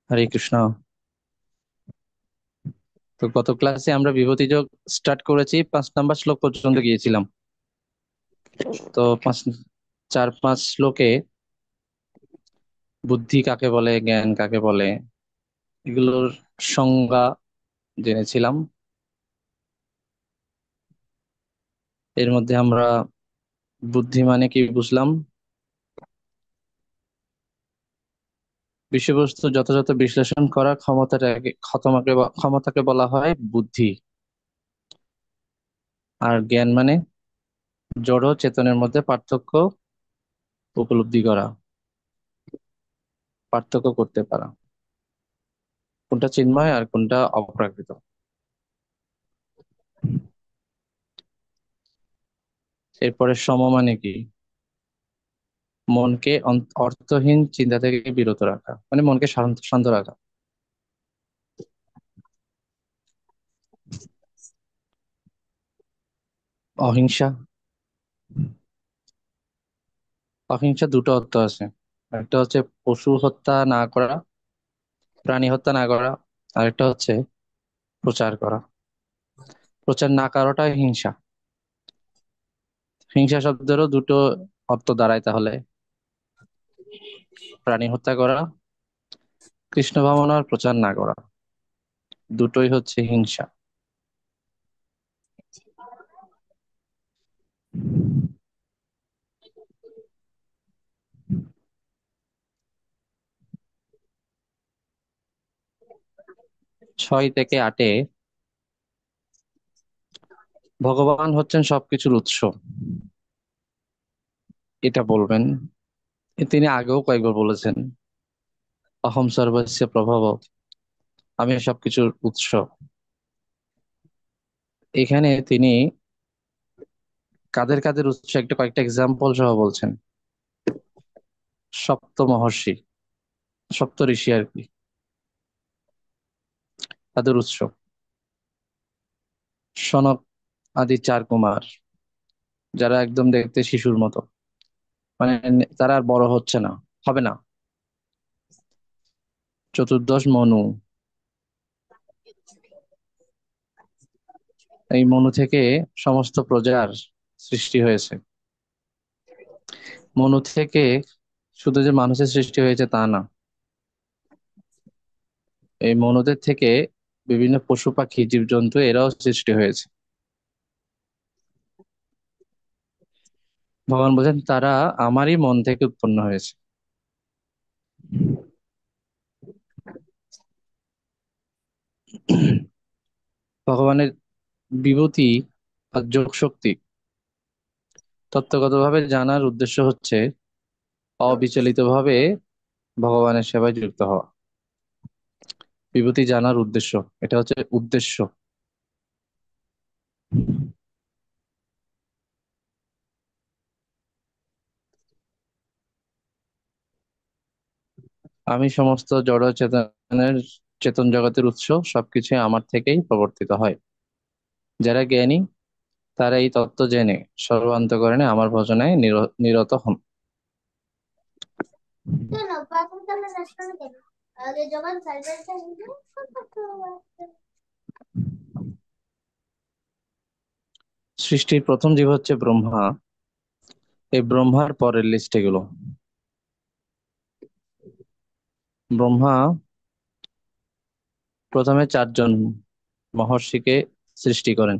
হরে কৃষ্ণ। তো গত ক্লাসে আমরা বিভূতি যোগ স্টার্ট করেছি, 5 নাম্বার শ্লোক পর্যন্ত গিয়েছিলাম। তো 4-5 শ্লোকে বুদ্ধি কাকে বলে, জ্ঞান কাকে বলে, এগুলোর সংজ্ঞা জেনেছিলাম। এর মধ্যে আমরা বুদ্ধি মানে কি বুঝলাম? বিষয়বস্তু যথাযথ বিশ্লেষণ করার ক্ষমতাকে বলা হয় বুদ্ধি। আর জ্ঞান মানে জড় চেতনের মধ্যে পার্থক্য উপলব্ধি করা, পার্থক্য করতে পারা, কোনটা চিন্ময় আর কোনটা অপ্রাকৃত। এরপরে সম মানে কি? মনকে অর্থহীন চিন্তা থেকে বিরত রাখা, মানে মনকে শান্ত শান্ত রাখা। অহিংসা, অহিংসা দুটো অর্থ আছে। একটা হচ্ছে পশু হত্যা না করা, প্রাণী হত্যা না করা। আরেকটা হচ্ছে প্রচার করা। প্রচার না করাটাই হিংসা। হিংসা শব্দেরও দুটো অর্থ দাঁড়ায় তাহলে। প্রাণী হত্যা করা, কৃষ্ণ ভাবনার প্রচার না করা, দুটোই হচ্ছে হিংসা। 6 থেকে 8-এ ভগবান হচ্ছেন সবকিছুর উৎস, এটা বলবেন। তিনি আগেও কয়েকবার বলেছেন, অহম সর্বস্য প্রভব, আমি সবকিছুর উৎস। এখানে তিনি কাদের কাদের উৎস একটা কয়েকটা এক্সাম্পল সহ বলছেন। সপ্ত মহর্ষি, সপ্ত ঋষি আর কি, তাদের উৎস। সনক আদি 4 কুমার, যারা একদম দেখতে শিশুর মতো, মানে তারা আর বড় হচ্ছে না, হবে না। চতুর্দশ মনু, এই মনু থেকে সমস্ত প্রজার সৃষ্টি হয়েছে। মনু থেকে শুধু যে মানুষের সৃষ্টি হয়েছে তা না, এই মনুদের থেকে বিভিন্ন পশু পাখি জীবজন্তু এরাও সৃষ্টি হয়েছে। ভগবান বলছেন তারা আমারই মন থেকে উৎপন্ন হয়েছে। ভগবানের বিভূতি আর যোগ শক্তি তত্ত্বগতভাবে জানার উদ্দেশ্য হচ্ছে অবিচলিতভাবে ভগবানের সেবায় যুক্ত হওয়া। বিভূতি জানার উদ্দেশ্য, এটা হচ্ছে উদ্দেশ্য। আমি সমস্ত জড় চেতনের চেতন জগতের উৎস, সবকিছু আমার থেকেই প্রবর্তিত হয়। যারা জ্ঞানী তারা এই তত্ত্ব জেনে সর্বান্তঃকরণে আমার ভজনায় নিরত হন। সৃষ্টির প্রথম জীব হচ্ছে ব্রহ্মা। এই ব্রহ্মার পরের লিস্ট এগুলো। ব্রহ্মা প্রথমে 4 জন মহর্ষিকে সৃষ্টি করেন,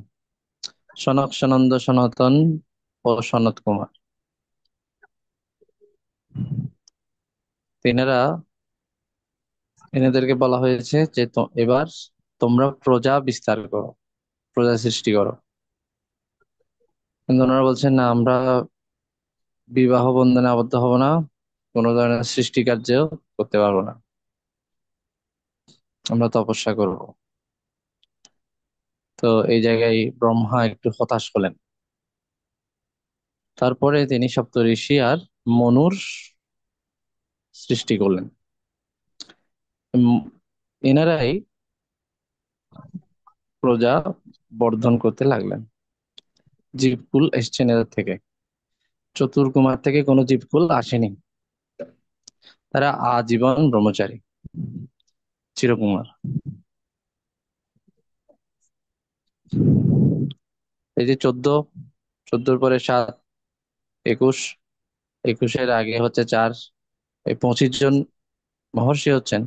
সনক, সনন্দ, সনাতন ও সনত কুমার। তিনারা, এনাদেরকে বলা হয়েছে যে এবার তোমরা প্রজা বিস্তার করো, প্রজা সৃষ্টি করো। কিন্তু ওনারা বলছেন না, আমরা বিবাহ বন্ধনে আবদ্ধ হব না, কোনো ধরনের সৃষ্টি কার্যও করতে পারবো না, আমরা তপস্যা করব। তো এই জায়গায় ব্রহ্মা একটু হতাশ হলেন। তারপরে তিনি সপ্তঋষি আর মনুর সৃষ্টি করলেন। উম, এনারাই প্রজা বর্ধন করতে লাগলেন। জীবকুল এসছেন এদের থেকে, চতুর্কুমার থেকে কোনো জীবকুল আসেনি। তারা আজীবন ব্রহ্মচারী। চিরকুমার। এই যে 14, 14-র পরে 7, 21, 21-এর আগে হচ্ছে 4, এই 25 জন মহর্ষি হচ্ছেন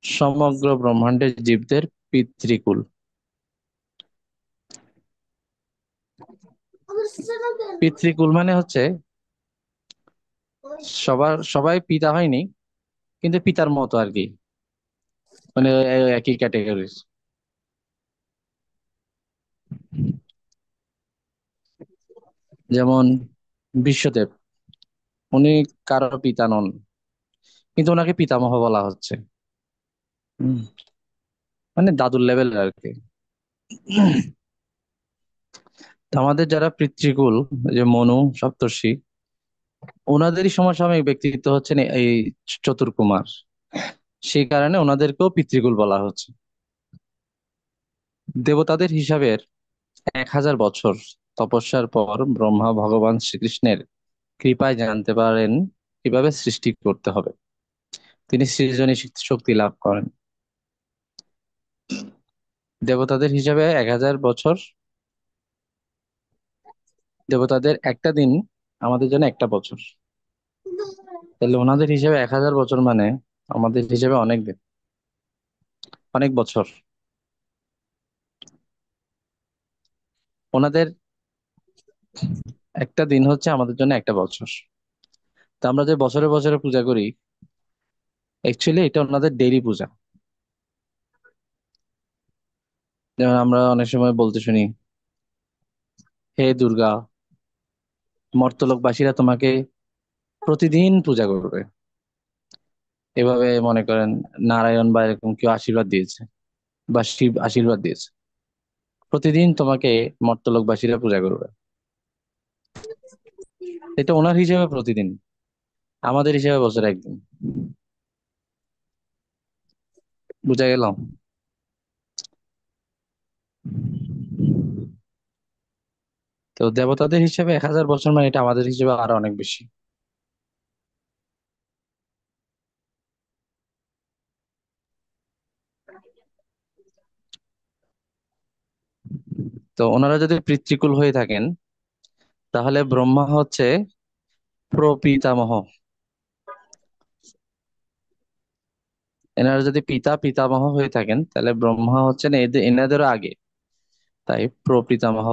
সমগ্র ব্রহ্মাণ্ডের জীবদের পিতৃকুল। পিতৃকুল মানে হচ্ছে সবাই পিতা হয়নি, কিন্তু পিতার মতো আর কি, মানে একই ক্যাটাগরির। যেমন বিশ্বদেব, উনি কারো পিতা নন, কিন্তু ওনাকে পিতামহ বলা হচ্ছে। হুম, মানে দাদুর লেভেল আর কি। তো আমাদের যারা পিতৃকুল, যে মনু, সপ্তর্ষি, ওনাদেরই সমসাময়িক ব্যক্তিত্ব হচ্ছেন এই চতুর্কুমার। সেই কারণে ওনাদেরকেও পিতৃকুল বলা হচ্ছে। দেবতাদের হিসাবের 1000 বছর তপস্যার পর ব্রহ্মা ভগবান শ্রীকৃষ্ণের কৃপায় জানতে পারেন কিভাবে সৃষ্টি করতে হবে। তিনি সৃজনী শক্তি লাভ করেন। দেবতাদের হিসাবে 1000 বছর, দেবতাদের একটা দিন আমাদের জন্য একটা বছর। তাহলে ওনাদের হিসেবে 1000 বছর মানে আমাদের হিসেবে অনেক দিন, অনেক বছর। ওনাদের একটা দিন হচ্ছে আমাদের জন্য একটা বছর। তা আমরা যে বছরে বছরে পূজা করি, অ্যাকচুয়ালি এটা ওনাদের ডেইলি পূজা। যেমন আমরা অনেক সময় বলতে শুনি, হে দুর্গা, মর্তলোকবাসীরা তোমাকে প্রতিদিন পূজা করবে। এভাবে মনে করেন নারায়ণ বা এরকম কেউ আশীর্বাদ দিয়েছে, বা শিব আশীর্বাদ দিয়েছে, প্রতিদিন তোমাকে মর্তলোকবাসীরা পূজা করবে। এটা ওনার হিসেবে প্রতিদিন, আমাদের হিসেবে বছরে একদিন। বুঝা গেল? তো দেবতাদের হিসেবে 1000 বছর মানে এটা আমাদের হিসেবে আরো অনেক বেশি। তো ওনারা যদি পিতৃকুল হয়ে থাকেন, তাহলে ব্রহ্মা হচ্ছে প্রপিতামহ। এনারা যদি পিতা পিতামহ হয়ে থাকেন, তাহলে ব্রহ্মা হচ্ছেন এনাদেরও আগে। তাই প্রপিতামহ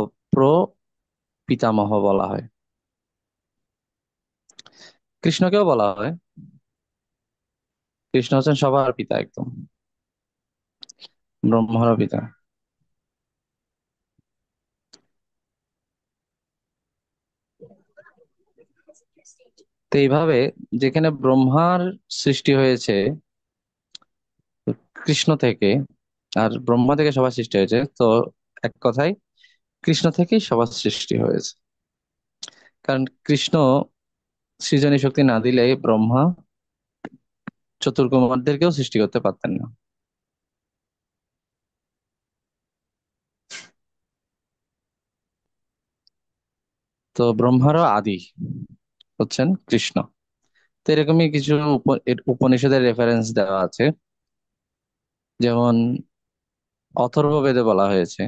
বলা হয়। কৃষ্ণকেও বলা হয়, কৃষ্ণ হচ্ছেন সবার পিতা একদম, ব্রহ্মারও পিতা। তো এইভাবে যেখানে ব্রহ্মার সৃষ্টি হয়েছে কৃষ্ণ থেকে, আর ব্রহ্মা থেকে সবার সৃষ্টি হয়েছে, তো এক কথায় কৃষ্ণ থেকেই সবার সৃষ্টি হয়েছে। কারণ কৃষ্ণ সৃজনী শক্তি না দিলে ব্রহ্মা চতুর্কুমারদেরকেও সৃষ্টি করতে পারতেন না। তো ব্রহ্মারও আদি হচ্ছেন কৃষ্ণ। তো এরকমই কিছু উপনিষদের রেফারেন্স দেওয়া আছে। যেমন অথর্ববেদে বলা হয়েছে,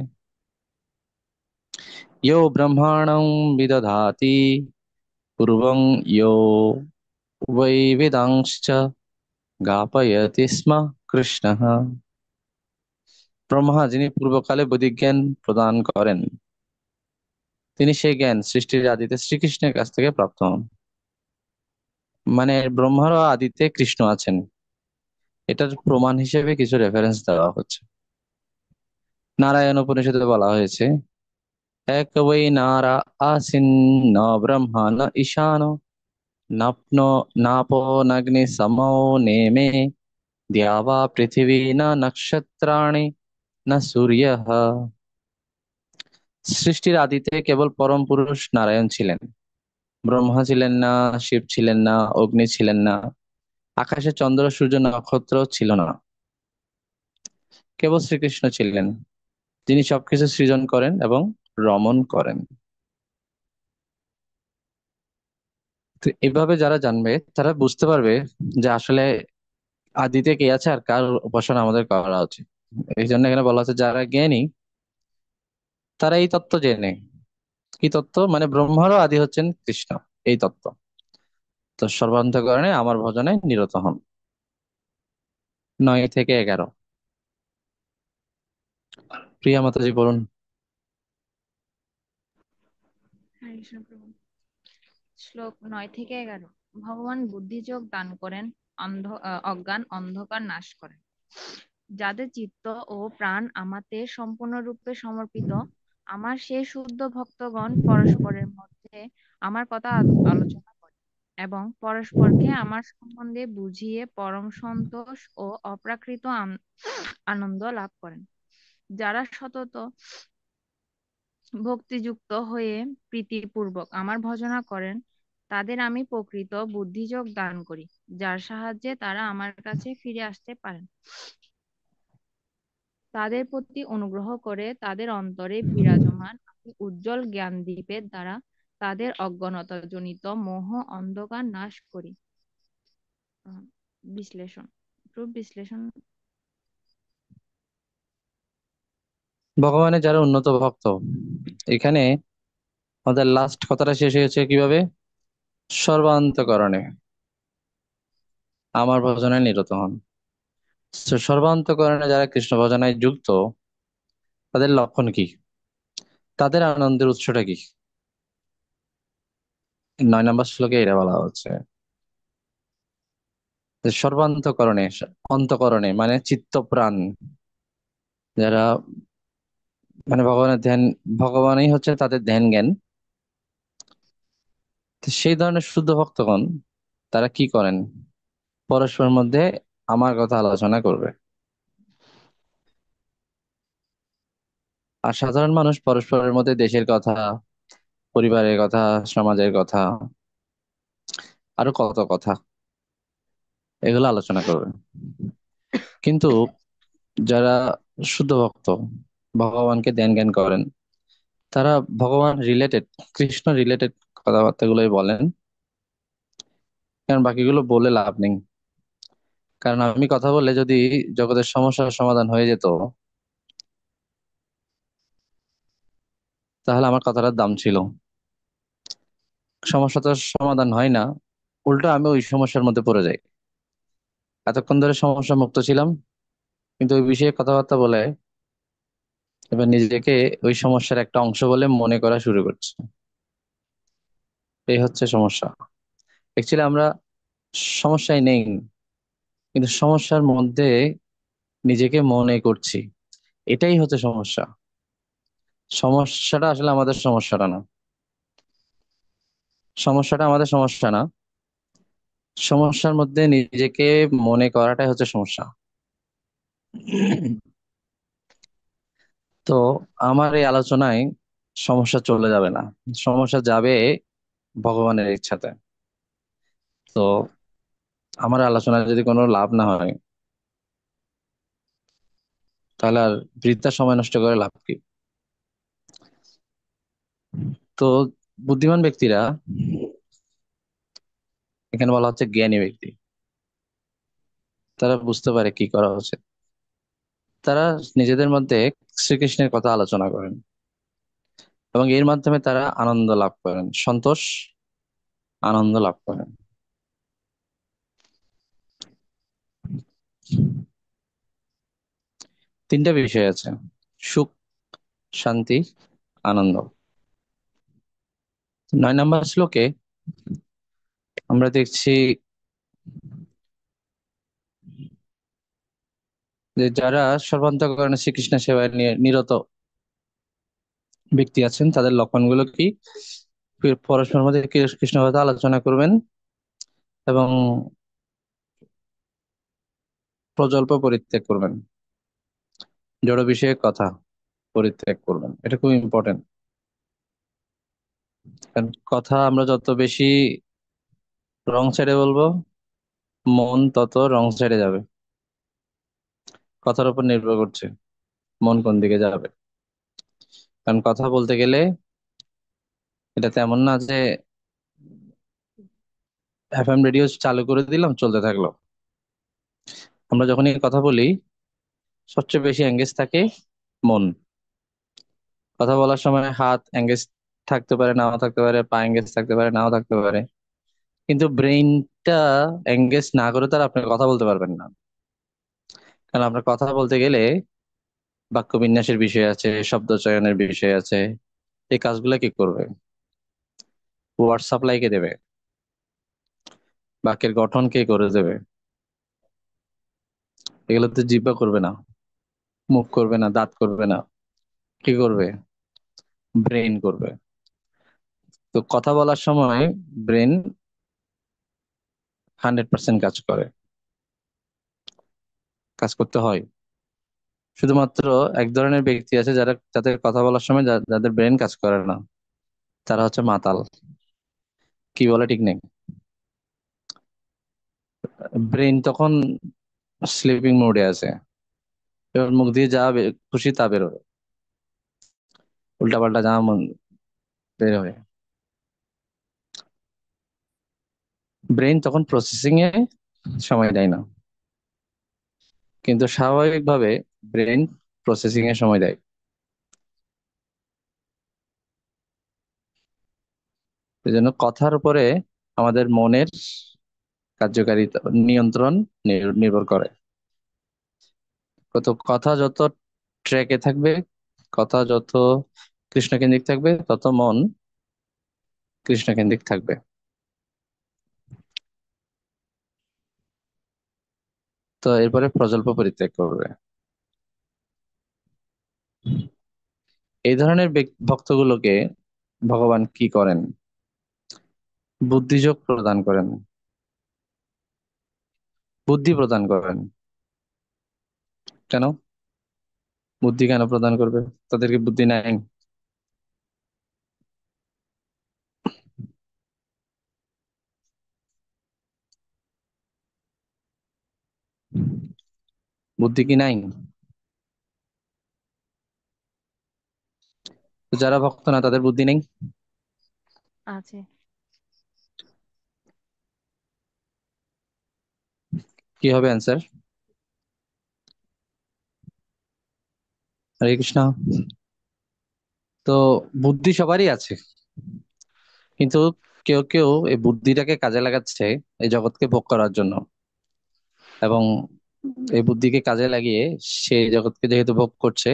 ইয়ো ব্রহ্মাণং বিদধাতি পূর্বং ইয়ো वै वेदांश्च গাপয়তি স্ম কৃষ্ণঃ। ব্রহ্মা যিনি পূর্বকালে বৈদিক জ্ঞান প্রদান করেন, তিনি সেই জ্ঞান সৃষ্টির আদিতে শ্রীকৃষ্ণের কাছ থেকে প্রাপ্ত হন। মানে ব্রহ্মারও আদিতে কৃষ্ণ আছেন, এটার প্রমাণ হিসেবে কিছু রেফারেন্স দেওয়া হচ্ছে। নারায়ণ উপনিষদে বলা হয়েছে, এক বৈ নারা আসিন ন ব্রহ্মা ন ঈশানো নাপনো নাপো নগ্নি সমো নেমে দ্যাবা পৃথিবী না নক্ষত্রাণি না সূর্য। সৃষ্টির আদিতে কেবল পরম পুরুষ নারায়ণ ছিলেন, ব্রহ্মা ছিলেন না, শিব ছিলেন না, অগ্নি ছিলেন না, আকাশে চন্দ্র সূর্য নক্ষত্র ছিল না। কেবল শ্রীকৃষ্ণ ছিলেন, যিনি সবকিছু সৃজন করেন এবং রমণ করেন। তো এভাবে যারা জানবে তারা বুঝতে পারবে যে আসলে আদিতে কে আছে আর কার উপাসনা আমাদের করা উচিত। এই জন্য এখানে বলা হচ্ছে যারা জ্ঞানী তারা এই তত্ত্ব জেনে। কি তত্ত্ব? মানে ব্রহ্মারও আদি হচ্ছেন কৃষ্ণ, এই তত্ত্ব। তো সর্বান্তঃকরণে আমার ভজনে নিরত হন। 9 থেকে 11। প্রিয়া মাতাজি বলুন। হরে কৃষ্ণ প্রভু। শ্লোক 9 থেকে 11। ভগবান বুদ্ধিযোগ দান করেন, অজ্ঞান অন্ধকার নাশ করেন। যাদের চিত্ত ও প্রাণ আমাতে সম্পূর্ণরূপে সমর্পিত, আমার সেই শুদ্ধ ভক্তগণ পরস্পরের মধ্যে আমার কথা আলোচনা করে এবং পরস্পরকে আমার সম্বন্ধে বুঝিয়ে পরম সন্তোষ ও অপ্রাকৃত আনন্দ লাভ করেন। যারা সতত ভক্তিযুক্ত হয়ে প্রীতিপূর্বক আমার ভজনা করেন, তাদের আমি প্রকৃত বুদ্ধিযোগ দান করি, যার সাহায্যে তারা আমার কাছে ফিরে আসতে পারেন। তাদের প্রতি অনুগ্রহ করে তাদের অন্তরে বিরাজমান আমি উজ্জ্বল জ্ঞান দীপের দ্বারা তাদের অজ্ঞানতাজনিত মোহ অন্ধকার নাশ করি। আহ, বিশ্লেষণ। একটু বিশ্লেষণ। ভগবানের যারা উন্নত ভক্ত, এখানে আমাদের লাস্ট কথাটা শেষ হয়েছে কিভাবে? সর্বান্তঃকরণে আমার ভজনায় নিরত হন। তো সর্বান্তঃকরণে যারা কৃষ্ণ ভজনায় যুক্ত, তাদের লক্ষণ কি? তাদের আনন্দের উৎসটা কি? 9 নম্বর শ্লোকে এটা বলা হচ্ছে যে সর্বান্তঃকরণে, অন্তঃকরণে মানে চিত্ত প্রাণ, যারা মানে ভগবানের ধ্যান, ভগবানই হচ্ছে তাদের ধ্যান জ্ঞান। তো সেই ধরনের শুদ্ধ ভক্তগণ তারা কি করেন? পরস্পরের মধ্যে আমার কথা আলোচনা করবে। আর সাধারণ মানুষ পরস্পরের মধ্যে দেশের কথা, পরিবারের কথা, সমাজের কথা, আরো কত কথা, এগুলো আলোচনা করবে। কিন্তু যারা শুদ্ধ ভক্ত, ভগবানকে ধ্যান জ্ঞান করেন, তারা ভগবান রিলেটেড, কৃষ্ণ রিলেটেড কথাবার্তাগুলোই বলেন। কারণ বাকিগুলো বলে লাভ নেই। কারণ আমি কথা বললে যদি জগতের সমস্যার সমাধান হয়ে যেত, তাহলে আমার কথাটার দাম ছিল। সমস্যা তো সমাধান হয় না, উল্টো আমি ওই সমস্যার মধ্যে পড়ে যাই। এতক্ষণ ধরে সমস্যা মুক্ত ছিলাম, কিন্তু ওই বিষয়ে কথাবার্তা বলে এবার নিজেকে ওই সমস্যার একটা অংশ বলে মনে করা শুরু করছে। এই হচ্ছে সমস্যা। অ্যাকচুয়ালি আমরা সমস্যায় নেই, কিন্তু সমস্যার মধ্যে নিজেকে মনে করছি, এটাই হচ্ছে সমস্যা। সমস্যাটা আসলে আমাদের সমস্যাটা না। সমস্যাটা আমাদের সমস্যা না, সমস্যার মধ্যে নিজেকে মনে করাটাই হচ্ছে সমস্যা। তো আমার এই আলোচনায় সমস্যা চলে যাবে না, সমস্যা যাবে ভগবানের ইচ্ছাতে। তো আমার আলোচনায় যদি কোনো লাভ না হয়, তাহলে আর বৃথা সময় নষ্ট করে লাভ কি? তো বুদ্ধিমান ব্যক্তিরা, এখানে বলা হচ্ছে জ্ঞানী ব্যক্তি, তারা বুঝতে পারে কি করা উচিত। তারা নিজেদের মধ্যে শ্রীকৃষ্ণের কথা আলোচনা করেন এবং এর মাধ্যমে তারা আনন্দ লাভ করেন, সন্তোষ, আনন্দ লাভ করেন। 3টে বিষয় আছে: সুখ, শান্তি, আনন্দ। 9 নম্বর শ্লোকে আমরা দেখছি যে যারা সর্বান্তঃকরণে শ্রীকৃষ্ণ সেবায় নিরত ব্যক্তি আছেন, তাদের লক্ষণগুলো কি? পরস্পরের মধ্যে কৃষ্ণ কথা আলোচনা করবেন এবং প্রজল্প পরিত্যাগ করবেন, জড় বিষয়ে কথা পরিত্যাগ করবেন। এটা খুব ইম্পর্টেন্ট। কারণ কথা আমরা যত বেশি রং সাইডে বলবো, মন তত রং সাইডে যাবে। কথার উপর নির্ভর করছে মন কোন দিকে যাবে। কারণ কথা বলতে গেলে এটা তেমন না যে এফএম রেডিও চালু করে দিলাম চলতে থাকলো। আমরা যখনই কথা বলি সবচেয়ে বেশি এঙ্গেজ থাকে মন। কথা বলার সময় হাত এঙ্গেজ থাকতে পারে, নাও থাকতে পারে, পা এঙ্গেজ থাকতে পারে, নাও থাকতে পারে, কিন্তু ব্রেইনটা এঙ্গেজ না করে তার আপনি কথা বলতে পারবেন না। কারণ আপনার কথা বলতে গেলে বাক্য বিন্যাসের বিষয় আছে, শব্দ চয়নের বিষয় আছে। এই কাজগুলো কি করবে? ওয়ার্ড সাপ্লাই কে দেবে? বাক্যের গঠন কে করে দেবে? এগুলো তো জিহ্বা করবে না, মুখ করবে না, দাঁত করবে না। কি করবে? ব্রেন করবে। তো কথা বলার সময় ব্রেন 100% কাজ করে, কাজ করতে হয়। শুধুমাত্র এক ধরনের ব্যক্তি আছে যারা, যাদের কথা বলার সময় যাদের ব্রেন কাজ করে না, তারা হচ্ছে মাতাল। কি বলে ঠিক নেই, ব্রেন তখন স্লিপিং মোডে আছে। এবার মুখ দিয়ে যা খুশি তা বেরোবে, উল্টাপাল্টা যা মন বের হয়। ব্রেন তখন প্রসেসিং এ সময় দেয় না, কিন্তু স্বাভাবিকভাবে ব্রেন প্রসেসিং এ সময় দেয়। এই জন্য কথার উপরে আমাদের মনের কার্যকারিতা, নিয়ন্ত্রণ নির্ভর করে। কথা যত ট্র্যাকে থাকবে, কথা যত কৃষ্ণকেন্দ্রিক থাকবে, তত মন কৃষ্ণকেন্দ্রিক থাকবে। তো এরপরে প্রজল্প পরিত্যাগ করবে। এই ধরনের ভক্তগুলোকে ভগবান কি করেন? বুদ্ধিযোগ প্রদান করেন, বুদ্ধি প্রদান করেন। কেন? বুদ্ধি কেন প্রদান করবে? তাদেরকে বুদ্ধি নাই? বুদ্ধি কি নাই? তো যারা ভক্ত না তাদের বুদ্ধি নেই? আছে। কি হবে অ্যান্সার? হরে কৃষ্ণ। তো বুদ্ধি সবারই আছে, কিন্তু কেউ কেউ এই বুদ্ধিটাকে কাজে লাগাচ্ছে এই জগৎকে ভোগ করার জন্য, এবং এই বুদ্ধিকে কাজে লাগিয়ে সে এই জগৎকে যেহেতু ভোগ করছে,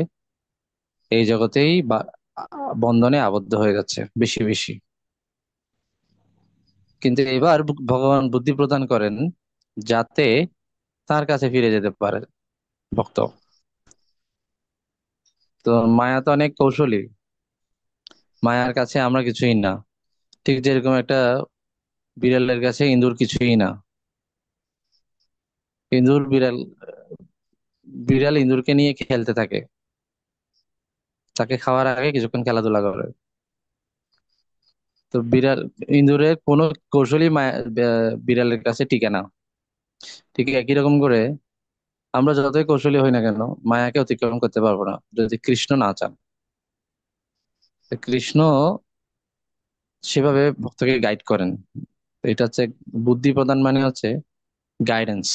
এই জগতেই বন্ধনে আবদ্ধ হয়ে যাচ্ছে বেশি বেশি। কিন্তু এবার ভগবান বুদ্ধি প্রদান করেন যাতে তার কাছে ফিরে যেতে পারে ভক্ত। তো মায়া তো অনেক কৌশলী, মায়ার কাছে আমরা কিছুই না। ঠিক যেরকম একটা বিড়ালের কাছে ইঁদুর কিছুই না। ইঁদুর বিড়াল, বিড়াল ইঁদুরকে নিয়ে খেলতে থাকে, তাকে খাওয়ার আগে কিছুক্ষণ খেলাধুলা করে। তো বিড়াল, ইঁদুরের কোনো কৌশলই বিড়ালের কাছে টিকে না। ঠিক একই রকম করে আমরা যতই কৌশলী হই না কেন, মায়াকে অতিক্রম করতে পারবো না যদি কৃষ্ণ না চান। তো কৃষ্ণ সেভাবে ভক্তকে গাইড করেন। তো এটা হচ্ছে বুদ্ধি প্রদান, মানে হচ্ছে গাইডেন্স।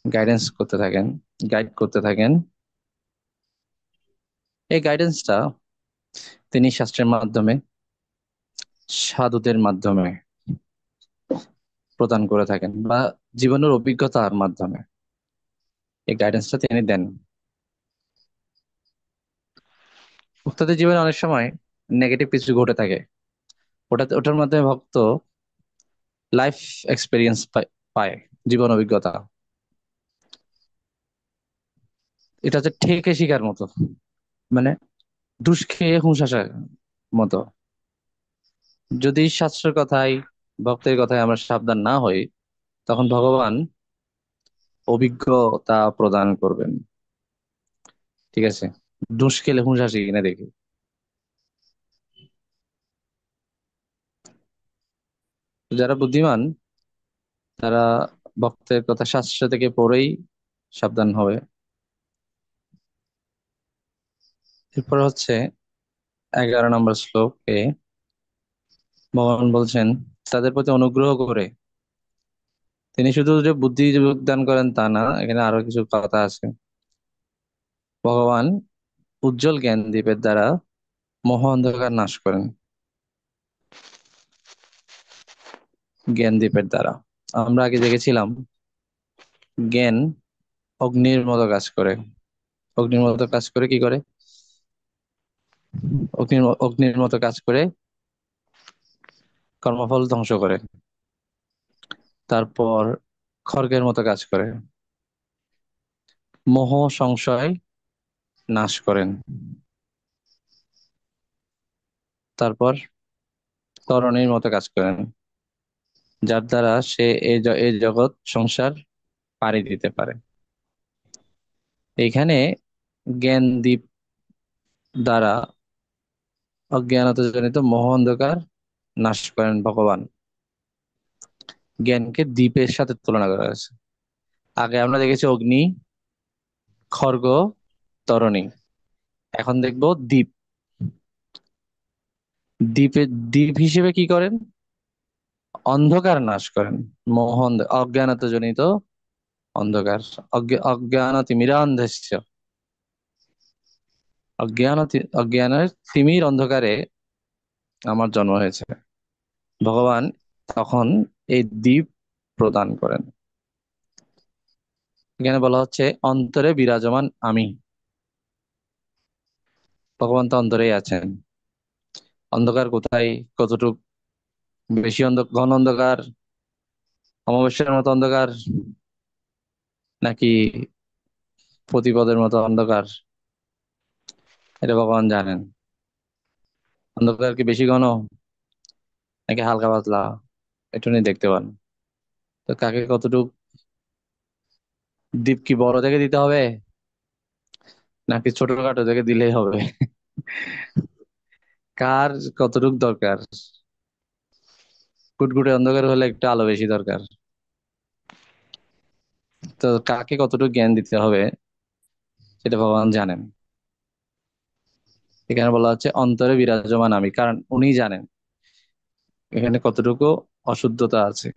গাইডেন্স করতে থাকেন, গাইড করতে থাকেন। এই গাইডেন্সটা তিনি শাস্ত্রের মাধ্যমে, সাধুদের মাধ্যমে প্রদান করে থাকেন, বা জীবনের অভিজ্ঞতার মাধ্যমে এই গাইডেন্সটা তিনি দেন। ভক্তদের জীবনে অনেক সময় নেগেটিভ কিছু ঘটে থাকে, ওটার মাধ্যমে ভক্ত লাইফ এক্সপিরিয়েন্স পায়, জীবন অভিজ্ঞতা। এটা হচ্ছে ঠেকে শিকার মতো, মানে দুষ খেয়ে হুঁশ আসার মতো। যদি শাস্ত্রের কথায়, ভক্তের কথায় আমরা সাবধান না হই, তখন ভগবান অভিজ্ঞতা প্রদান করবেন। ঠিক আছে, দুষ খেলে হুঁশ আসে কিনা দেখি। যারা বুদ্ধিমান তারা ভক্তের কথা শাস্ত্র থেকে পড়েই সাবধান হবে। এরপর হচ্ছে 11 নম্বর শ্লোকে ভগবান বলছেন, তাদের প্রতি অনুগ্রহ করে তিনি শুধু যে বুদ্ধি যোগদান করেন তা না, এখানে আরো কিছু কথা আছে। ভগবান উজ্জ্বল জ্ঞান দীপের দ্বারা মোহ অন্ধকার নাশ করেন। জ্ঞান দীপের দ্বারা আমরা আগে দেখেছিলাম জ্ঞান অগ্নির মতো কাজ করে। অগ্নির মতো কাজ করে কি করে? অগ্নির মতো কাজ করে কর্মফল ধ্বংস করে। তারপর খড়গের মতো কাজ করে মোহ সংশয় নাশ করেন। তারপর তরণীর মতো কাজ করেন, যার দ্বারা সে এই জগৎ সংসার পাড়ি দিতে পারে। এইখানে জ্ঞান দীপ দ্বারা অজ্ঞানতাজনিত মোহ অন্ধকার নাশ করেন ভগবান। জ্ঞানকে দ্বীপের সাথে তুলনা করা হয়েছে। আগে আমরা দেখেছি অগ্নি, খড়গ, তরণী। এখন দেখবো দ্বীপ। দ্বীপের দ্বীপ হিসেবে কি করেন? অন্ধকার নাশ করেন। অজ্ঞানতাজনিত অন্ধকার। অজ্ঞানতিমিরান্ধস্য। অজ্ঞানের তিমির অন্ধকারে আমার জন্ম হয়েছে। ভগবান তখন এই দ্বীপ প্রদান করেন। এখানে বলা হচ্ছে অন্তরে বিরাজমান আমি। ভগবান তো অন্তরেই আছেন। অন্ধকার কোথায়, কতটুক? বেশি ঘন অন্ধকার, অমাবস্যার মতো অন্ধকার, নাকি প্রতিপদের মতো অন্ধকার? এটা ভগবান জানেন। অন্ধকার কি বেশি ঘন নাকি হালকা পাতলা, একটু নিয়ে দেখতে পান। তো কাকে কতটুক? দীপ কি বড় থেকে দিতে হবে নাকি ছোটখাটো থেকে দিলেই হবে? কার কতটুক দরকার? কুটকুটে অন্ধকার হলে একটু আলো বেশি দরকার। তো কাকে কতটুকু জ্ঞান দিতে হবে সেটা ভগবান জানেন। এখানে বলা হচ্ছে অন্তরে বিরাজমান আমি, কারণ উনি জানেন এখানে কতটুকু অশুদ্ধতা আছে।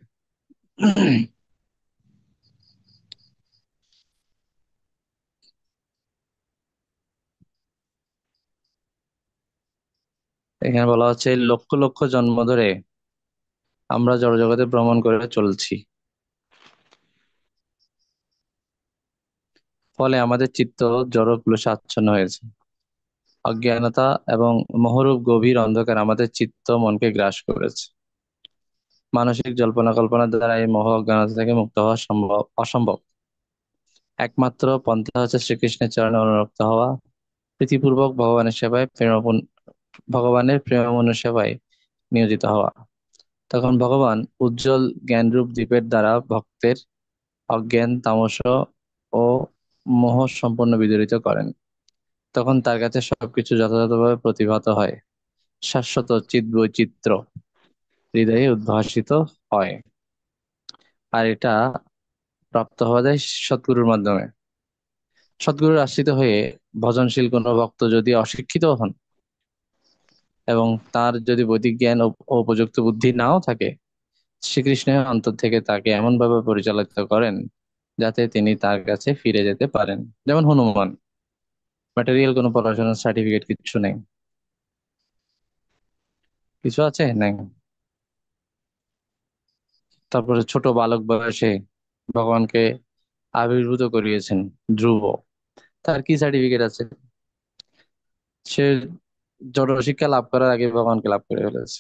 এখানে বলা হচ্ছে লক্ষ লক্ষ জন্ম ধরে আমরা জড়জগতে ভ্রমণ করে চলছি, ফলে আমাদের চিত্ত জড় ক্লেশে আচ্ছন্ন হয়েছে। অজ্ঞানতা এবং মোহরূপ গভীর অন্ধকার আমাদের চিত্ত মনকে গ্রাস করেছে। মানসিক জল্পনা কল্পনার দ্বারা এই মোহ অজ্ঞানতা থেকে মুক্ত হওয়া অসম্ভব। একমাত্র পন্থা হচ্ছে শ্রীকৃষ্ণের চরণে অনুরক্ত হওয়া, প্রীতিপূর্বক ভগবানের প্রেমময় সেবায় নিয়োজিত হওয়া। তখন ভগবান উজ্জ্বল জ্ঞানরূপ দীপের দ্বারা ভক্তের অজ্ঞান তামস ও মোহ সম্পূর্ণ বিদূরিত করেন। তখন তার কাছে সবকিছু যথাযথভাবে প্রতিভাত হয়, শাশ্বত চিৎ বৈচিত্র্য হৃদয়ে উদ্ভাসিত হয়। আর এটা প্রাপ্ত হওয়া যায় সদ্গুরুর মাধ্যমে। সদ্গুরুর আশ্রিত হয়ে ভজনশীল কোনো ভক্ত যদি অশিক্ষিত হন এবং তার যদি বৈদিক জ্ঞান ও উপযুক্ত বুদ্ধি নাও থাকে, শ্রীকৃষ্ণের অন্তর থেকে তাকে এমন ভাবে পরিচালিত করেন যাতে তিনি তার কাছে ফিরে যেতে পারেন। যেমন হনুমান, ম্যাটেরিয়াল কোনো পড়াশোনার সার্টিফিকেট কিছু নেই। কিছু আছে নাই। তারপরে ছোট বালক বয়সে ভগবানকে আবির্ভূত করিয়েছেন ধ্রুব, তার কি সার্টিফিকেট আছে? সে জড় শিক্ষা লাভ করার আগে ভগবানকে লাভ করে ফেলেছে।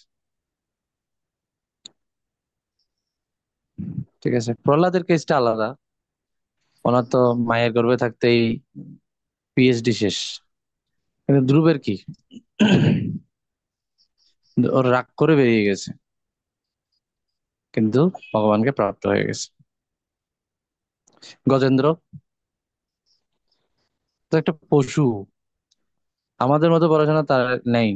ঠিক আছে, প্রহ্লাদের কেসটা আলাদা। ওনার তো মায়ের গর্ভে থাকতেই পিএইচডি শেষ। কিন্তু ধ্রুবের কি? ওর রাগ করে বেরিয়ে গেছে, কিন্তু ভগবানকে প্রাপ্ত হয়ে গেছে। গজেন্দ্র তো একটা পশু, আমাদের মতো পড়াশোনা তার নেই।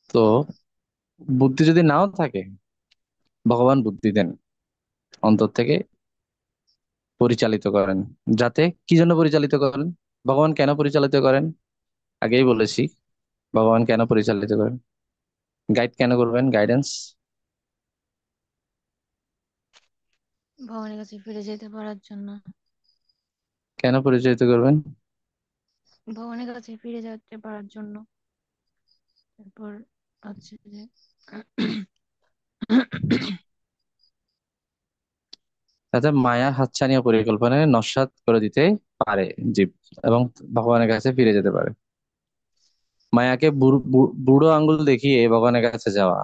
তো বুদ্ধি যদি নাও থাকে, ভগবান বুদ্ধি দেন, অন্তর থেকে পরিচালিত করেন। যাতে কি জন্য পরিচালিত করেন? ভগবান কেন পরিচালিত করেন? আগেই বলেছি ভগবান কেন পরিচালিত করেন। গাইড কেন করবেন, গাইডেন্স ভগবানের কাছে ফিরে যেতে পারার জন্য। কেন পরিচালিত করবেন? ভগবানের কাছে ফিরে যেতে পারার জন্য। তারপর হচ্ছে যে যাতে মায়া হাতছানি ও পরিকল্পনায় নস্যাৎ করে দিতে পারে জীব, এবং ভগবানের কাছে ফিরে যেতে পারে। মায়াকে বুড়ো আঙ্গুল দেখিয়ে ভগবানের কাছে যাওয়া,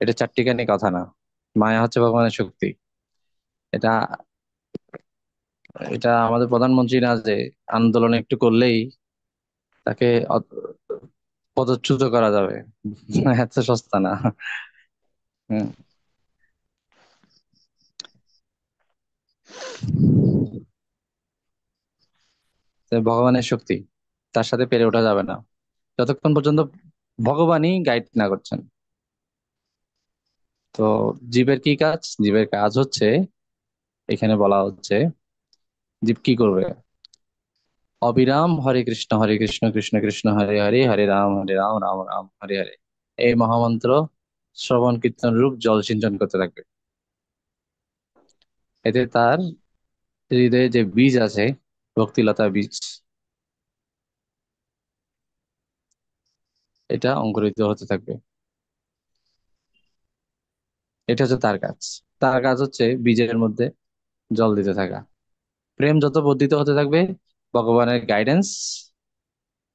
এটা চারটিখানি কথা না। মায়া হচ্ছে ভগবানের শক্তি। এটা এটা আমাদের প্রধানমন্ত্রী না যে আন্দোলন একটু করলেই তাকে পদচ্যুত করা যাবে। এত সস্তা না। হুম। তো ভগবানের শক্তি, তার সাথে পেরে ওঠা যাবে না যতক্ষণ পর্যন্ত ভগবানই গাইড না করছেন। তো জীবের কি কাজ? জীবের কাজ হচ্ছে, এখানে বলা হচ্ছে জীব কি করবে? অবিরাম হরে কৃষ্ণ কৃষ্ণ কৃষ্ণ হরে হরে, হরে রাম রাম রাম হরে হরে, এই মহামন্ত্র শ্রবণ কীর্তন রূপ জল সিঞ্চন করতে থাকবে। এতে তার হৃদয়ে যে বীজ আছে, ভক্তিলতা বীজ, এটা অঙ্কুরিত হতে থাকবে। এটা হচ্ছে তার কাজ। তার কাজ হচ্ছে বীজের মধ্যে জল দিতে থাকা। প্রেম যত বর্ধিত হতে থাকবে, ভগবানের গাইডেন্স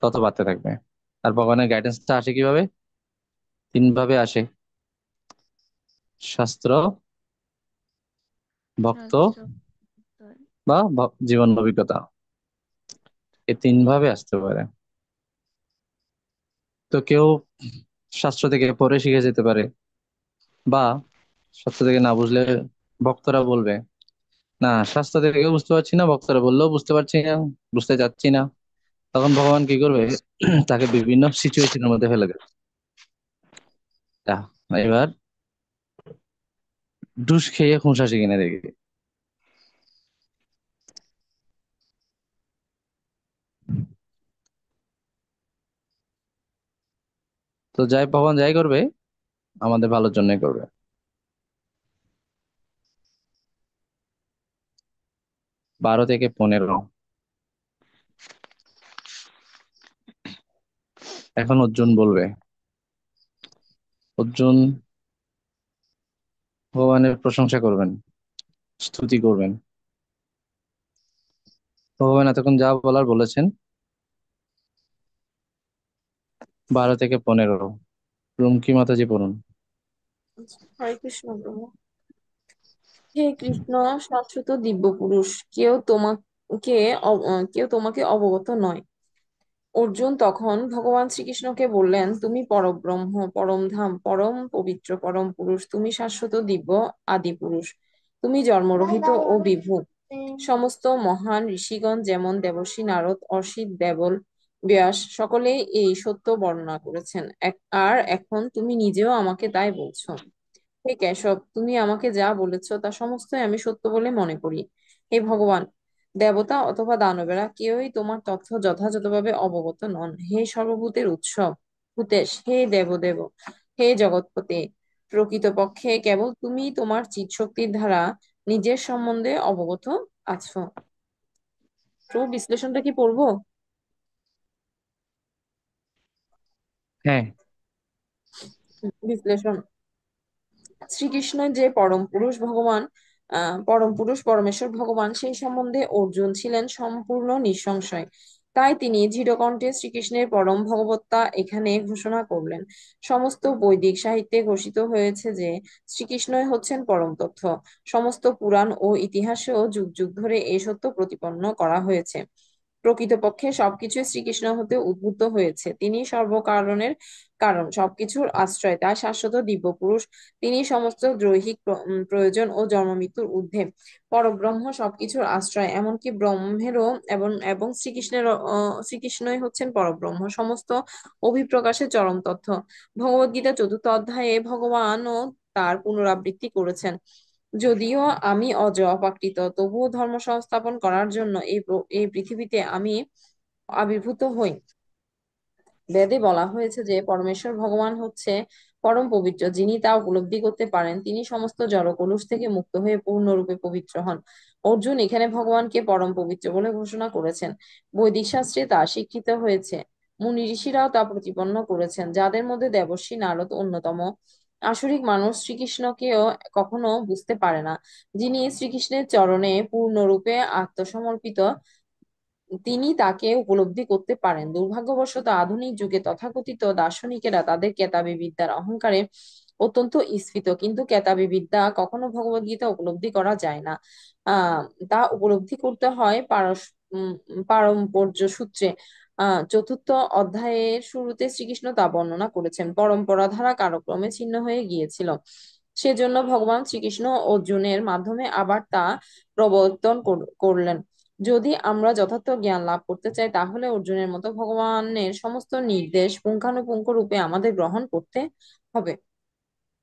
তত বাড়তে থাকবে। আর ভগবানের গাইডেন্সটা আসে কিভাবে? তিন ভাবে আসে: শাস্ত্র, ভক্ত, শাস্ত্র। বা জীবন অভিজ্ঞতা। এই তিন ভাবে আসতে পারে। তো কেউ শাস্ত্র থেকে পড়ে শিখে যেতে পারে, বা শাস্ত্র থেকে না বুঝলে ভক্তরা বলবে, না শাস্ত্র থেকে বুঝতে পারছি না, ভক্তরা বললেও বুঝতে পারছি না, বুঝতে চাচ্ছি না। তখন ভগবান কি করবে? তাকে বিভিন্ন সিচুয়েশনের মধ্যে ফেলে দেবে। যা, এবার ঢুস খেয়ে খুঁসাছি কিনা দেখি। তো যাই ভগবান যাই করবে, আমাদের ভালোর জন্যই করবে। 12 থেকে 15। এখন অর্জুন বলবে। অর্জুন ভগবানের প্রশংসা করবেন, স্তুতি করবেন। ভগবান এতক্ষণ যা বলার বলেছেন। 12 থেকে 15। রুমকি মাতাজি পড়ুন। হরে কৃষ্ণ প্রভু। হে কৃষ্ণ, শাশ্বত দিব্য পুরুষ, কেউ তোমাকে অবগত নয়। অর্জুন তখন ভগবান শ্রীকৃষ্ণকে বললেন, তুমি পরব্রহ্ম, পরম ধাম, পরম পবিত্র, পরম পুরুষ, তুমি শাশ্বত দিব্য আদি পুরুষ, তুমি জন্মরহিত ও বিভু। সমস্ত মহান ঋষিগণ যেমন দেবর্ষি নারদ, অসিত, দেবল, ব্যাস সকলেই এই সত্য বর্ণনা করেছেন। আর এখন তুমি নিজেও আমাকে তাই বলছো। হে কেশব, তুমি আমাকে যা বলেছ তা সমস্তই আমি সত্য বলে মনে করি। হে ভগবান, দেবতা অথবা দানবেরা কেউই তোমার তথ্য যথাযথভাবে অবগত নন। হে সর্বভূতের উৎস, ভূতেশ, হে দেবদেব, হে জগৎপতি, প্রকৃতপক্ষে কেবল তুমি তোমার চিৎ শক্তির দ্বারা নিজের সম্বন্ধে অবগত আছো। তো বিশ্লেষণটা কি পড়বো? হ্যাঁ। বিশ্লেষণ। শ্রীকৃষ্ণ যে পরম পুরুষ ভগবান, পরম পুরুষ পরমেশ্বর ভগবান, সেই সম্বন্ধে অর্জুন ছিলেন সম্পূর্ণ নিঃসংশয়। তাই তিনি দৃঢ়কণ্ঠে শ্রীকৃষ্ণের পরম ভগবত্তা এখানে ঘোষণা করলেন। সমস্ত বৈদিক সাহিত্যে ঘোষিত হয়েছে যে শ্রীকৃষ্ণই হচ্ছেন পরম তথ্য। সমস্ত পুরাণ ও ইতিহাসেও যুগ যুগ ধরে এই সত্য প্রতিপন্ন করা হয়েছে। প্রকৃতপক্ষে সবকিছু শ্রীকৃষ্ণ হতে উদ্ভূত হয়েছে। তিনি সর্বকারণের কারণ, সবকিছুর আশ্রয়, তাই শাশ্বত দিব্য পুরুষ। তিনি সমস্ত দৈহিক প্রয়োজন ও জন্ম মৃত্যুর ঊর্ধ্বে। পরব্রহ্ম সবকিছুর আশ্রয়, এমনকি ব্রহ্মেরও, এবং এবং শ্রীকৃষ্ণই হচ্ছেন পরব্রহ্ম, সমস্ত অভিপ্রকাশের চরম তথ্য। ভগবদ্গীতা 4th অধ্যায়ে ভগবানও তার পুনরাবৃত্তি করেছেন। যদিও আমি অজ অপাকৃত, তবুও ধর্ম সংস্থাপন করার জন্য এই পৃথিবীতে আমি আবির্ভূত হই। বেদে বলা হয়েছে যে পরমেশ্বর ভগবান হচ্ছে পরম পবিত্র। যিনি তা উপলব্ধি করতে পারেন তিনি সমস্ত জড় কলুষ থেকে মুক্ত হয়ে পূর্ণরূপে পবিত্র হন। অর্জুন এখানে ভগবানকে পরম পবিত্র বলে ঘোষণা করেছেন। বৈদিক শাস্ত্রে তা স্বীকৃত হয়েছে। মুনি ঋষিরাও তা প্রতিপন্ন করেছেন, যাদের মধ্যে দেবর্ষি নারদ অন্যতম। আসরিক মানুষ শ্রীকৃষ্ণকেও কখনো বুঝতে পারে না। যিনি শ্রীকৃষ্ণের চরণে পূর্ণরূপে আত্মসমর্পিত তিনি তাকে উপলব্ধি করতে পারেন। দুর্ভাগ্যবশত আধুনিক যুগে তথাকথিত দার্শনিকেরা তাদের কেতাবী বিদ্যার অহংকারে অত্যন্ত স্ফীত, কিন্তু কেতাবী বিদ্যা কখনো ভগবদ্গীতা উপলব্ধি করা যায় না। আহ তা উপলব্ধি করতে হয় পারম্পর্য সূত্রে। চতুর্থ অধ্যায়ের শুরুতে শ্রীকৃষ্ণ তা বর্ণনা করেছেন। পরম্পরা ধারা কালক্রমে ছিন্ন হয়ে গিয়েছিল, সেজন্য ভগবান শ্রীকৃষ্ণ অর্জুনের মাধ্যমে আবার তা প্রবর্তন করলেন। যদি আমরা যথার্থ জ্ঞান লাভ করতে চাই, তাহলে অর্জুনের মতো ভগবানের সমস্ত নির্দেশ পুঙ্খানুপুঙ্খ রূপে আমাদের গ্রহণ করতে হবে।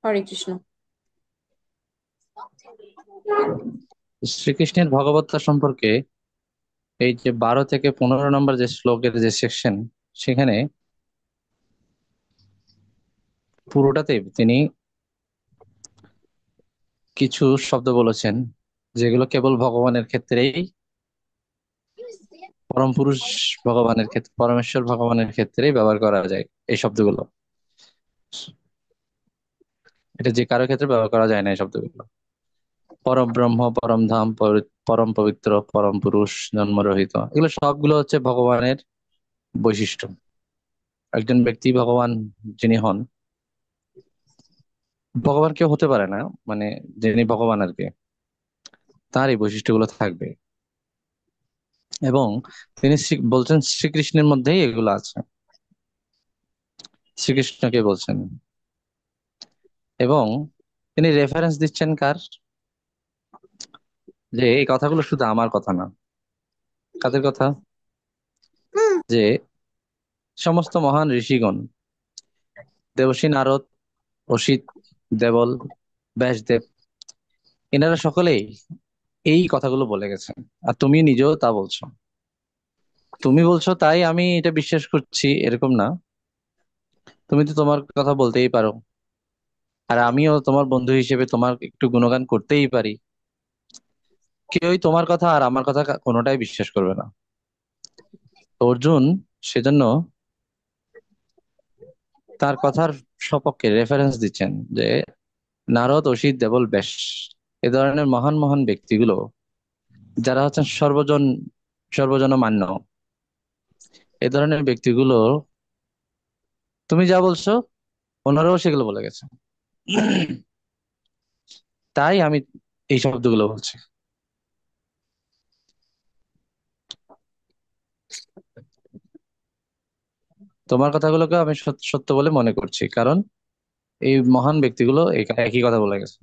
হরে কৃষ্ণ। শ্রীকৃষ্ণের ভগবত্তা সম্পর্কে এই যে 12 থেকে 15 নম্বর যে শ্লোকের যে সেকশন, সেখানে পুরোটাতে তিনি কিছু শব্দ বলেছেন যেগুলো কেবল ভগবানের ক্ষেত্রেই, পরম পুরুষ ভগবানের ক্ষেত্রে, পরমেশ্বর ভগবানের ক্ষেত্রেই ব্যবহার করা যায় এই শব্দগুলো। এটা যে কারো ক্ষেত্রে ব্যবহার করা যায় না এই শব্দগুলো। পরম ব্রহ্ম, পরম ধাম, পরম পবিত্র, পরম পুরুষ, জন্মরহিত, এগুলো সবগুলো হচ্ছে ভগবানের বৈশিষ্ট্য। একজন ব্যক্তি ভগবান যিনি হন, ভগবান কেউ হতে পারে না, মানে যিনি ভগবান আর কি, তার এই বৈশিষ্ট্যগুলো থাকবে। এবং তিনি বলছেন শ্রীকৃষ্ণের মধ্যেই এগুলো আছে, শ্রীকৃষ্ণকে বলছেন। এবং তিনি রেফারেন্স দিচ্ছেন কার, যে এই কথাগুলো শুধু আমার কথা না। কাদের কথা? যে সমস্ত মহান ঋষিগণ, দেবর্ষি নারদ, অসিত, দেবল, ব্যাসদেব, এনারা সকলেই এই কথাগুলো বলে গেছেন। আর তুমি নিজেও তা বলছো। তুমি বলছো তাই আমি এটা বিশ্বাস করছি এরকম না, তুমি তো তোমার কথা বলতেই পারো, আর আমিও তোমার বন্ধু হিসেবে তোমার একটু গুণগান করতেই পারি। কেউই তোমার কথা আর আমার কথা কোনোটাই বিশ্বাস করবে না। তো অর্জুন সেজন্য তার কথার সপক্ষে রেফারেন্স দিচ্ছেন যে নারদ, অসিত, দেবল, ব্যাস, এ ধরনের মহান মহান ব্যক্তিগুলো, যারা হচ্ছেন সর্বজনমান্য, এ ধরনের ব্যক্তিগুলো, তুমি যা বলছো ওনারাও সেগুলো বলে গেছে। তাই আমি এই শব্দগুলো বলছি। তোমার কথাগুলোকে আমি সত্য বলে মনে করছি, কারণ এই মহান ব্যক্তিগুলো একই কথা বলে গেছে।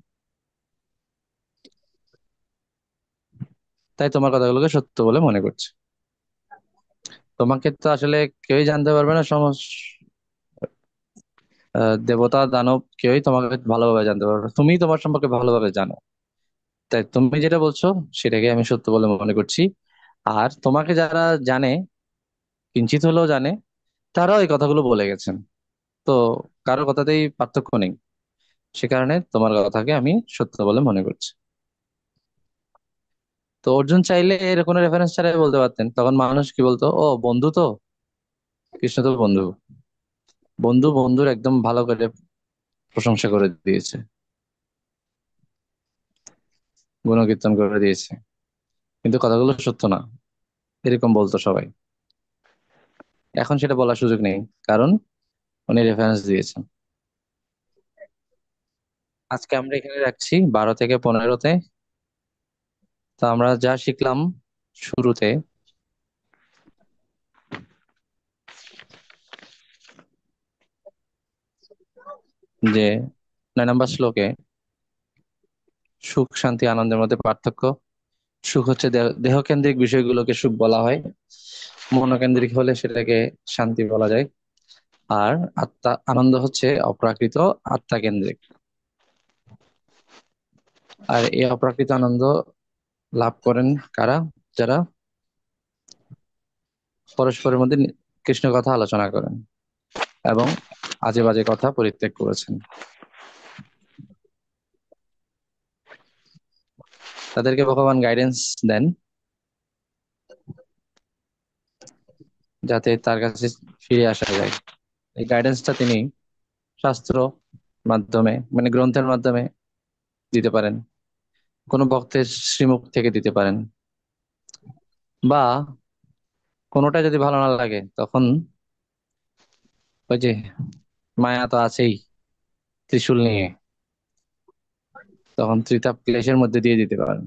তাই তোমার কথাগুলোকে সত্য বলে মনে করছি। তোমাকে তো আসলে কেউই জানতে পারবে না, দেবতা দানব কেউই তোমাকে ভালোভাবে জানতে পারবে না, তুমি তোমার সম্পর্কে ভালোভাবে জানো। তাই তুমি যেটা বলছো সেটাকে আমি সত্য বলে মনে করছি। আর তোমাকে যারা জানে, কিঞ্চিত হলেও জানে, তারাও এই কথাগুলো বলে গেছেন। তো কারো কথাতেই পার্থক্য নেই, সে কারণে তোমার কথাকে আমি সত্য বলে মনে করছি। তো অর্জুন চাইলে এর কোনো রেফারেন্স ছাড়াই বলতে পারতেন, তখন মানুষ কি বলতো, ও বন্ধু তো, কৃষ্ণ তো বন্ধু, বন্ধু বন্ধুর একদম ভালো করে প্রশংসা করে দিয়েছে, গুণকীর্তন করে দিয়েছে। কিন্তু কথাগুলো সত্য না, এরকম বলতো সবাই। এখন সেটা বলার সুযোগ নেই, কারণ উনি রেফারেন্স দিয়েছেন। আজকে আমরা এখানে রাখছি 12 থেকে 15-তে। তো আমরা যা শিখলাম শুরুতে, যে 9 নম্বর শ্লোকে সুখ, শান্তি, আনন্দের মধ্যে পার্থক্য। সুখ হচ্ছে দেহকেন্দ্রিক বিষয়গুলোকে সুখ বলা হয়, মনোকেন্দ্রিক হলে সেটাকে শান্তি বলা যায়। আর আনন্দ হচ্ছে অপ্রাকৃত, আত্মাকেন্দ্রিক। আর এই অপ্রাকৃত আনন্দ লাভ করেন কারা? যারা পরস্পরের মধ্যে কৃষ্ণ কথা আলোচনা করেন এবং আজে বাজে কথা পরিত্যাগ করেছেন। তাদেরকে ভগবান গাইডেন্স দেন যাতে তার কাছে ফিরে আসা যায়। এই গাইডেন্সটা তিনি শাস্ত্র মাধ্যমে, মানে গ্রন্থের মাধ্যমে দিতে পারেন, কোনো ভক্তের শ্রীমুখ থেকে দিতে পারেন, বা কোনোটা যদি ভালো না লাগে তখন ওই যে মায়া তো আছেই ত্রিশূল নিয়ে, তখন ত্রিতাপ ক্লেশের মধ্যে দিয়ে দিতে পারেন।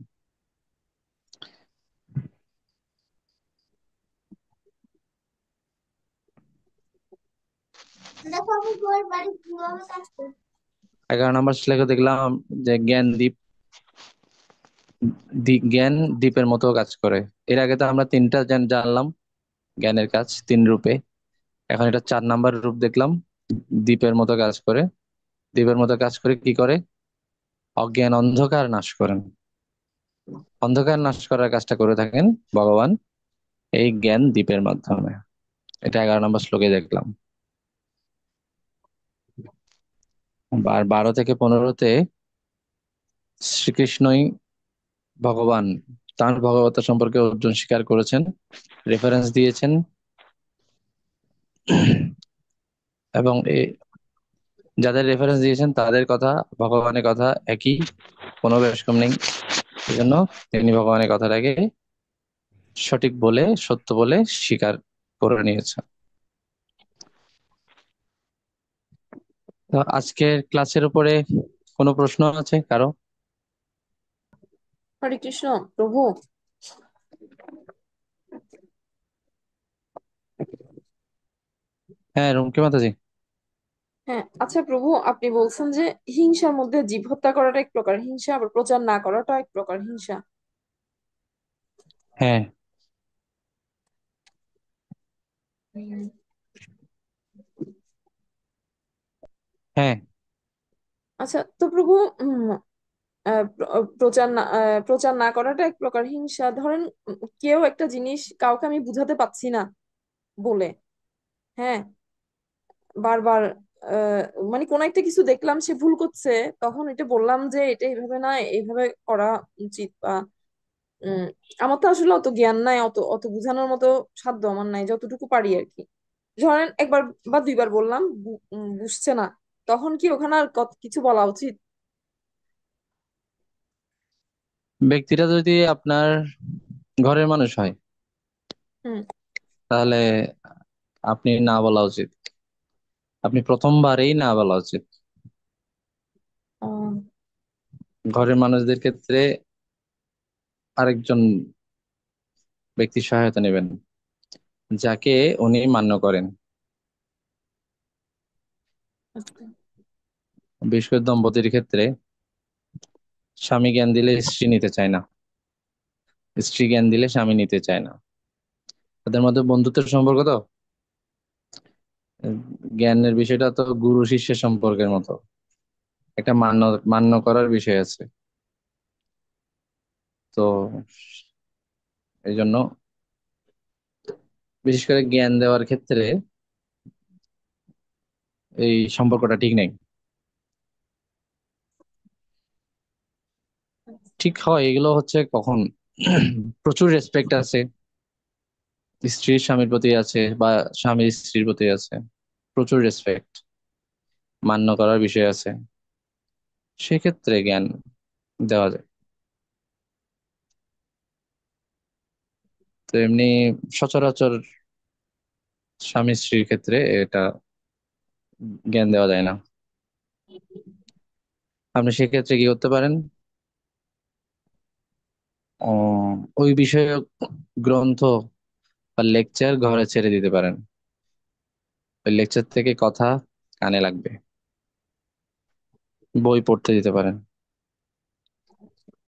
দেখো আমি গোর বাড়ি কিভাবে কাজ করি। 11 নম্বর শ্লোকে দেখলাম যে জ্ঞান দ্বীপের মতো কাজ করে। এর আগে তো আমরা তিনটা জানলাম জ্ঞানের কাজ তিন রূপে, এখন এটা 4 নম্বর রূপ দেখলাম, দ্বীপের মতো কাজ করে। দ্বীপের মতো কাজ করে কি করে? অজ্ঞান অন্ধকার নাশ করেন। অন্ধকার নাশ করার কাজটা করে থাকেন ভগবান এই জ্ঞান দ্বীপের মাধ্যমে। এটা 11 নম্বর শ্লোকে দেখলাম। আর 12 থেকে 15-তে শ্রীকৃষ্ণই ভগবান তার ভগবত্তা সম্পর্কে অর্জুন স্বীকার করেছেন, রেফারেন্স দিয়েছেন, এবং যাদের রেফারেন্স দিয়েছেন তাদের কথা ভগবানের কথা একই, কোনো বেশ কম নেই। এই জন্য তিনি ভগবানের কথাটাকে সঠিক বলে, সত্য বলে স্বীকার করে নিয়েছেন। তো আজকের ক্লাসের উপরে কোনো প্রশ্ন আছে কারো? হরে কৃষ্ণ প্রভু। হ্যাঁ, রুমকি মাতাজি। হ্যাঁ, আচ্ছা প্রভু, আপনি বলছেন যে হিংসার মধ্যে জীব হত্যা করাটা এক প্রকার হিংসা, আবার প্রচার না করাটা এক প্রকার হিংসা। হ্যাঁ, হুম। হ্যাঁ, আচ্ছা তো প্রভু, প্রচার না করাটা এক প্রকার হিংসা। ধরেন কেউ একটা জিনিস কাউকে আমি বুঝাতে পারছি না বলে, হ্যাঁ, বারবার আহ, মানে কোন একটা কিছু দেখলাম সে ভুল করছে, তখন এটা বললাম যে এটা এইভাবে না, এইভাবে করা উচিত, বা উম আমার তো আসলে অত জ্ঞান নাই, অত অত বোঝানোর মতো সাধ্য আমার নাই, যতটুকু পারি আর কি। ধরেন একবার বা দুইবার বললাম, বুঝছে না, তখন কি ওখানে আর কিছু বলা উচিত? ব্যক্তিটা যদি আপনার ঘরের মানুষ হয় হুম। তাহলে আপনি না বলা উচিত, আপনি প্রথমবারেই না বলা উচিত। আহ, ঘরের মানুষদের ক্ষেত্রে আরেকজন ব্যক্তির সহায়তা নেবেন যাকে উনি মান্য করেন। আচ্ছা। বিশেষ করে দম্পতির ক্ষেত্রে স্বামী জ্ঞান দিলে স্ত্রী নিতে চায় না, স্ত্রী জ্ঞান দিলে স্বামী নিতে চায় না। তাদের মধ্যে বন্ধুত্বের সম্পর্ক তো, জ্ঞানের বিষয়টা তো গুরু শিষ্যের সম্পর্কের মতো, একটা মান্য মান্য করার বিষয় আছে। তো এই জন্য বিশেষ করে জ্ঞান দেওয়ার ক্ষেত্রে এই সম্পর্কটা ঠিক নেই। ঠিক হয় এগুলো হচ্ছে কখন প্রচুর রেসপেক্ট আছে, স্ত্রীর স্বামীর প্রতি আছে বা স্বামীর স্ত্রীর প্রতি আছে, প্রচুর রেসপেক্ট, মান্য করার বিষয় আছে, সেক্ষেত্রে জ্ঞান দেওয়া যায়। তো এমনি সচরাচর স্বামী স্ত্রীর ক্ষেত্রে এটা জ্ঞান দেওয়া যায় না। আপনি সেক্ষেত্রে কি করতে পারেন? ওই বিষয়ক গ্রন্থ বা লেকচার ঘরে ছেড়ে দিতে পারেন, ওই লেকচার থেকে কথা কানে লাগবে, বই পড়তে দিতে পারেন।